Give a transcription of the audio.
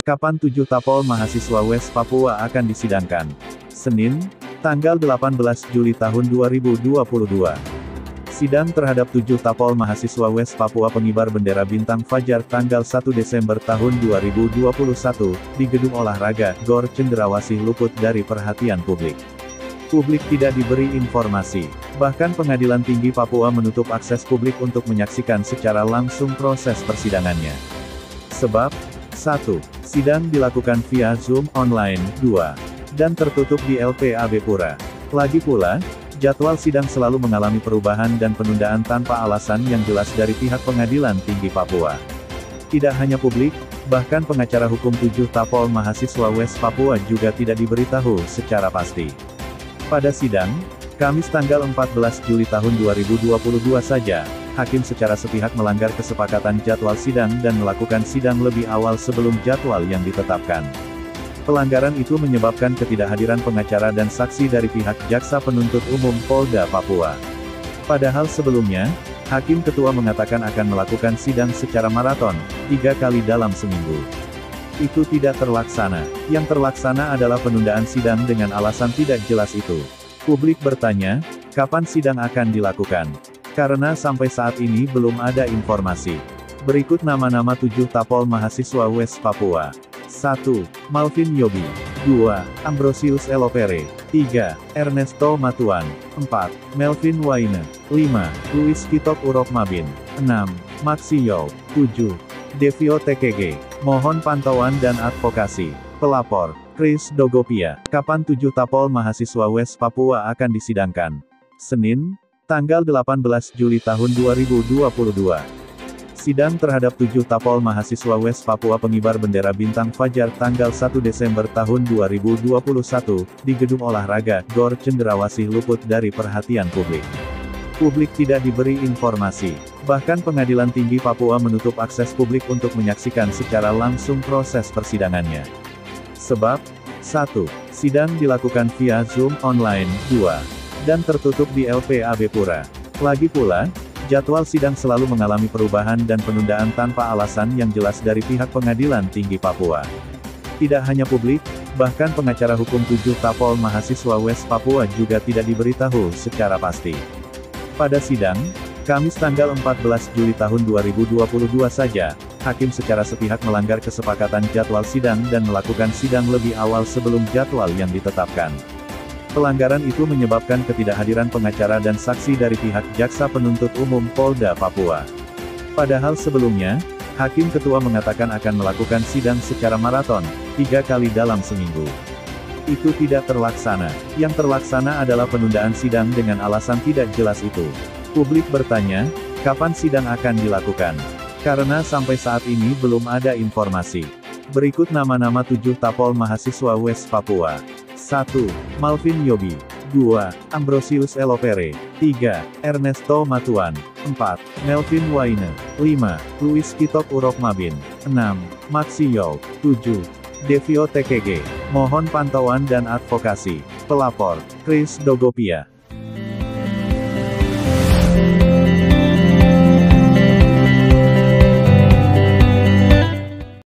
Kapan 7 tapol mahasiswa West Papua akan disidangkan? Senin, tanggal 18 Juli tahun 2022. Sidang terhadap 7 tapol mahasiswa West Papua pengibar bendera bintang Fajar tanggal 1 Desember tahun 2021, di Gedung Olahraga, GOR Cendrawasih luput dari perhatian publik. Publik tidak diberi informasi. Bahkan Pengadilan Tinggi Papua menutup akses publik untuk menyaksikan secara langsung proses persidangannya. Sebab 1. Sidang dilakukan via Zoom online, 2. Dan tertutup di LPAB Pura. Lagi pula, jadwal sidang selalu mengalami perubahan dan penundaan tanpa alasan yang jelas dari pihak Pengadilan Tinggi Papua. Tidak hanya publik, bahkan pengacara hukum 7 tapol mahasiswa West Papua juga tidak diberitahu secara pasti. Pada sidang, Kamis tanggal 14 Juli tahun 2022 saja, hakim secara sepihak melanggar kesepakatan jadwal sidang dan melakukan sidang lebih awal sebelum jadwal yang ditetapkan. Pelanggaran itu menyebabkan ketidakhadiran pengacara dan saksi dari pihak Jaksa Penuntut Umum Polda Papua. Padahal sebelumnya, Hakim Ketua mengatakan akan melakukan sidang secara maraton, 3 kali dalam seminggu. Itu tidak terlaksana. Yang terlaksana adalah penundaan sidang dengan alasan tidak jelas itu. Publik bertanya, kapan sidang akan dilakukan? Karena sampai saat ini belum ada informasi. Berikut nama-nama 7 tapol mahasiswa West Papua. 1. Malvin Yobi. 2. Ambrosius Elopere. 3. Ernesto Matuan. 4. Melvin Waine. 5. Luis Kitok Urok Mabin. 6. Maxi Yow. 7. Devio TKG. Mohon pantauan dan advokasi. Pelapor, Chris Dogopia. Kapan 7 tapol mahasiswa West Papua akan disidangkan? Senin, tanggal 18 Juli tahun 2022. Sidang terhadap 7 tapol mahasiswa West Papua pengibar bendera bintang Fajar tanggal 1 Desember tahun 2021, di Gedung Olahraga, GOR Cendrawasih luput dari perhatian publik. Publik tidak diberi informasi. Bahkan Pengadilan Tinggi Papua menutup akses publik untuk menyaksikan secara langsung proses persidangannya. Sebab 1. Sidang dilakukan via Zoom online, 2. Dan tertutup di LPAB Pura. Lagi pula, jadwal sidang selalu mengalami perubahan dan penundaan tanpa alasan yang jelas dari pihak Pengadilan Tinggi Papua. Tidak hanya publik, bahkan pengacara hukum 7 tapol mahasiswa West Papua juga tidak diberitahu secara pasti. Pada sidang, Kamis tanggal 14 Juli tahun 2022 saja, hakim secara sepihak melanggar kesepakatan jadwal sidang dan melakukan sidang lebih awal sebelum jadwal yang ditetapkan. Pelanggaran itu menyebabkan ketidakhadiran pengacara dan saksi dari pihak Jaksa Penuntut Umum Polda Papua. Padahal sebelumnya, Hakim Ketua mengatakan akan melakukan sidang secara maraton, 3 kali dalam seminggu. Itu tidak terlaksana. Yang terlaksana adalah penundaan sidang dengan alasan tidak jelas itu. Publik bertanya, kapan sidang akan dilakukan? Karena sampai saat ini belum ada informasi. Berikut nama-nama 7 tapol mahasiswa West Papua. 1. Malvin Yobi. 2. Ambrosius Elopere. 3. Ernesto Matuan. 4. Melvin Waine. 5. Luis Kitok Urok Mabin. 6. Maxi Yow. 7. Devio TKG. Mohon pantauan dan advokasi. Pelapor, Chris Dogopia.